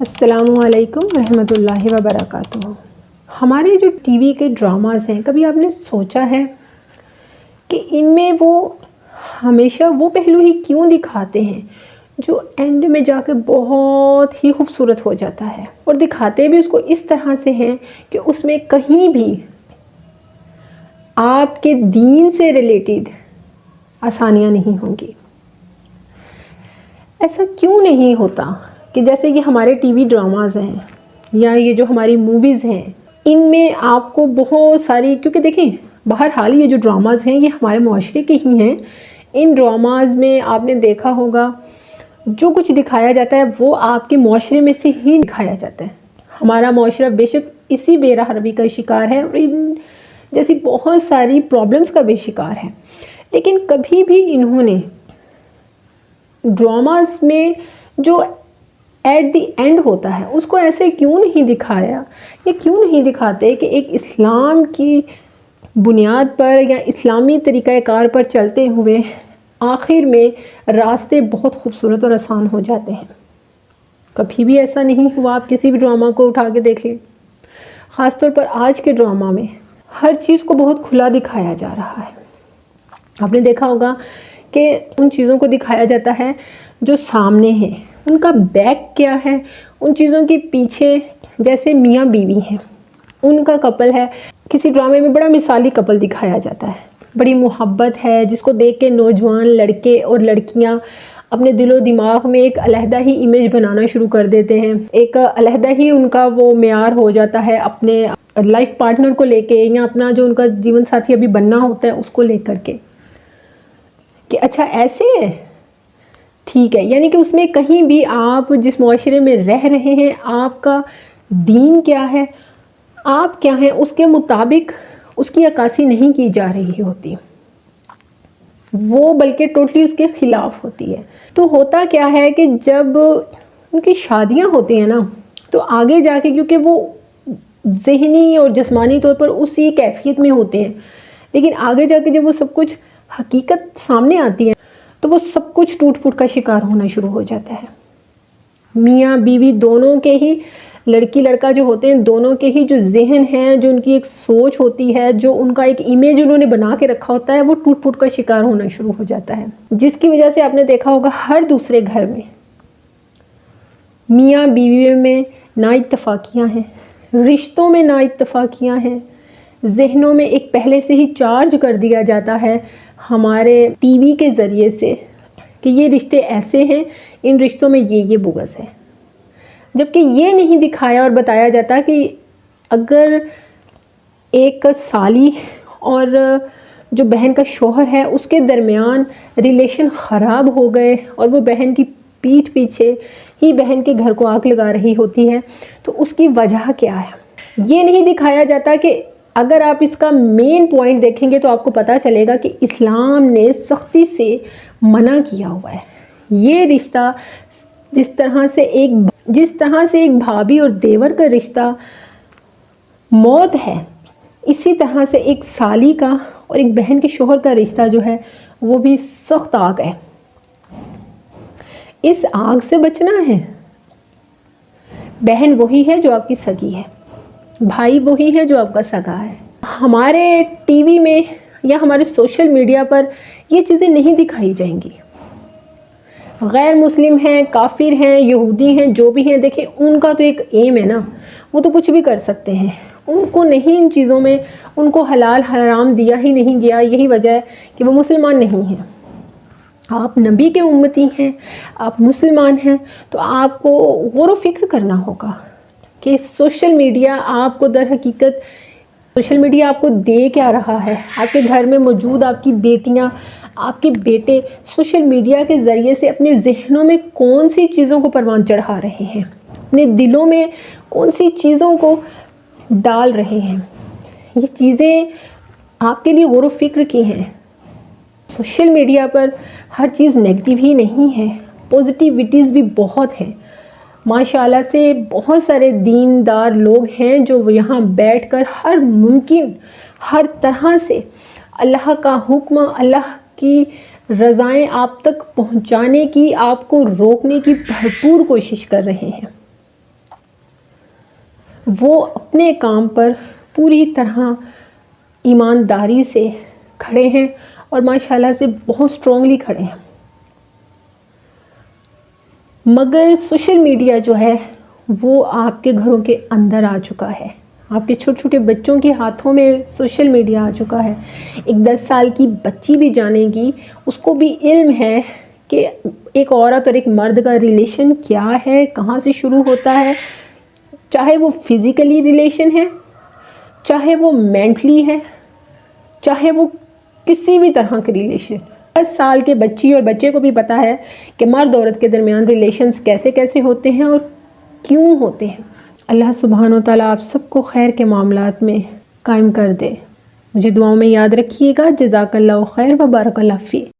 السلام علیکم ورحمۃ اللہ وبرکاتہ۔ ہمارے جو ٹی وی کے ڈراماز ہیں، کبھی آپ نے سوچا ہے کہ ان میں وہ ہمیشہ وہ پہلو ہی کیوں دکھاتے ہیں جو اینڈ میں جا کے بہت ہی خوبصورت ہو جاتا ہے، اور دکھاتے بھی اس کو اس طرح سے ہیں کہ اس میں کہیں بھی آپ کے دین سے ریلیٹڈ آسانیاں نہیں ہوں گی۔ ایسا کیوں نہیں ہوتا کہ جیسے یہ ہمارے ٹی وی ڈراماز ہیں یا یہ جو ہماری موویز ہیں، ان میں آپ کو بہت ساری، کیونکہ دیکھیں بہرحال یہ جو ڈراماز ہیں یہ ہمارے معاشرے کے ہی ہیں، ان ڈراماز میں آپ نے دیکھا ہوگا جو کچھ دکھایا جاتا ہے وہ آپ کے معاشرے میں سے ہی دکھایا جاتا ہے۔ ہمارا معاشرہ بے شک اسی بے راہ روی کا شکار ہے اور ان جیسی بہت ساری پرابلمس کا بھی شکار ہے، لیکن کبھی بھی انہوں نے ڈراماز میں جو ایٹ دی اینڈ ہوتا ہے اس کو ایسے کیوں نہیں دکھایا، یہ کیوں نہیں دکھاتے کہ ایک اسلام کی بنیاد پر یا اسلامی طریقہ کار پر چلتے ہوئے آخر میں راستے بہت خوبصورت اور آسان ہو جاتے ہیں۔ کبھی بھی ایسا نہیں ہوا، آپ کسی بھی ڈرامہ کو اٹھا کے دیکھ لیں، خاص طور پر آج کے ڈرامہ میں ہر چیز کو بہت کھلا دکھایا جا رہا ہے۔ آپ نے دیکھا ہوگا کہ ان چیزوں کو دکھایا جاتا ہے جو سامنے ہیں، ان کا بیک کیا ہے، ان چیزوں کے پیچھے، جیسے میاں بیوی ہیں، ان کا کپل ہے، کسی ڈرامے میں بڑا مثالی کپل دکھایا جاتا ہے، بڑی محبت ہے جس کو دیکھ کے نوجوان لڑکے اور لڑکیاں اپنے دل و دماغ میں ایک علیحدہ ہی امیج بنانا شروع کر دیتے ہیں، ایک علیحدہ ہی ان کا وہ معیار ہو جاتا ہے اپنے لائف پارٹنر کو لے کے، یا اپنا جو ان کا جیون ساتھی ابھی بننا ہوتا ہے اس کو لے کر کے، کہ اچھا ایسے ہے، ٹھیک ہے۔ یعنی کہ اس میں کہیں بھی آپ جس معاشرے میں رہ رہے ہیں، آپ کا دین کیا ہے، آپ کیا ہیں، اس کے مطابق اس کی عکاسی نہیں کی جا رہی ہوتی، وہ بلکہ ٹوٹلی اس کے خلاف ہوتی ہے۔ تو ہوتا کیا ہے کہ جب ان کی شادیاں ہوتی ہیں نا، تو آگے جا کے کیونکہ وہ ذہنی اور جسمانی طور پر اسی کیفیت میں ہوتے ہیں، لیکن آگے جا کے جب وہ سب کچھ حقیقت سامنے آتی ہے تو وہ سب کچھ ٹوٹ پھوٹ کا شکار ہونا شروع ہو جاتا ہے۔ میاں بیوی دونوں کے ہی، لڑکی لڑکا جو ہوتے ہیں دونوں کے ہی جو ذہن ہیں، جو ان کی ایک سوچ ہوتی ہے، جو ان کا ایک امیج انہوں نے بنا کے رکھا ہوتا ہے، وہ ٹوٹ پھوٹ کا شکار ہونا شروع ہو جاتا ہے، جس کی وجہ سے آپ نے دیکھا ہوگا ہر دوسرے گھر میں میاں بیوی میں نا اتفاقیاں ہیں، رشتوں میں نا اتفاقیاں ہیں، ذہنوں میں ایک پہلے سے ہی چارج کر دیا جاتا ہے ہمارے ٹی وی کے ذریعے سے کہ یہ رشتے ایسے ہیں، ان رشتوں میں یہ بغض ہے، جبکہ یہ نہیں دکھایا اور بتایا جاتا کہ اگر ایک سالی اور جو بہن کا شوہر ہے اس کے درمیان ریلیشن خراب ہو گئے اور وہ بہن کی پیٹھ پیچھے ہی بہن کے گھر کو آگ لگا رہی ہوتی ہے تو اس کی وجہ کیا ہے، یہ نہیں دکھایا جاتا کہ اگر آپ اس کا مین پوائنٹ دیکھیں گے تو آپ کو پتہ چلے گا کہ اسلام نے سختی سے منع کیا ہوا ہے۔ یہ رشتہ جس طرح سے ایک بھابھی اور دیور کا رشتہ موت ہے، اسی طرح سے ایک سالی کا اور ایک بہن کے شوہر کا رشتہ جو ہے وہ بھی سخت آگ ہے۔ اس آگ سے بچنا ہے، بہن وہی ہے جو آپ کی سگی ہے، بھائی وہی ہے جو آپ کا سگا ہے۔ ہمارے ٹی وی میں یا ہمارے سوشل میڈیا پر یہ چیزیں نہیں دکھائی جائیں گی۔ غیر مسلم ہیں، کافر ہیں، یہودی ہیں، جو بھی ہیں، دیکھیں ان کا تو ایک ایم ہے نا، وہ تو کچھ بھی کر سکتے ہیں، ان کو نہیں ان چیزوں میں، ان کو حلال حرام دیا ہی نہیں گیا، یہی وجہ ہے کہ وہ مسلمان نہیں ہیں۔ آپ نبی کے امتی ہیں، آپ مسلمان ہیں، تو آپ کو غور و فکر کرنا ہوگا کہ سوشل میڈیا آپ کو در حقیقت، سوشل میڈیا آپ کو دے کیا رہا ہے۔ آپ کے گھر میں موجود آپ کی بیٹیاں، آپ کے بیٹے سوشل میڈیا کے ذریعے سے اپنے ذہنوں میں کون سی چیزوں کو پروان چڑھا رہے ہیں، اپنے دلوں میں کون سی چیزوں کو ڈال رہے ہیں، یہ چیزیں آپ کے لیے غور و فکر کی ہیں۔ سوشل میڈیا پر ہر چیز نیگیٹو ہی نہیں ہے، پازیٹیوٹیز بھی بہت ہیں۔ ماشاءاللہ سے بہت سارے دیندار لوگ ہیں جو یہاں بیٹھ کر ہر ممکن ہر طرح سے اللہ کا حکم، اللہ کی رضائیں آپ تک پہنچانے کی، آپ کو روکنے کی بھرپور کوشش کر رہے ہیں۔ وہ اپنے کام پر پوری طرح ایمانداری سے کھڑے ہیں اور ماشاءاللہ سے بہت اسٹرانگلی کھڑے ہیں. مگر سوشل میڈیا جو ہے وہ آپ کے گھروں کے اندر آ چکا ہے. آپ کے چھوٹے چھوٹے بچوں کے ہاتھوں میں سوشل میڈیا آ چکا ہے. ایک 10 سال کی بچی بھی جانے گی، اس کو بھی علم ہے کہ ایک عورت اور ایک مرد کا ریلیشن کیا ہے، کہاں سے شروع ہوتا ہے، چاہے وہ فزیکلی ریلیشن ہے، چاہے وہ مینٹلی ہے، چاہے وہ کسی بھی طرح کے ریلیشن. 10 سال کے بچی اور بچے کو بھی پتہ ہے کہ مرد عورت کے درمیان ریلیشنز کیسے کیسے ہوتے ہیں اور کیوں ہوتے ہیں. اللہ سبحانہ و تعالیٰ آپ سب کو خیر کے معاملات میں قائم کر دے. مجھے دعاؤں میں یاد رکھیے گا. جزاک اللہ خیر و بارک اللہ فیک.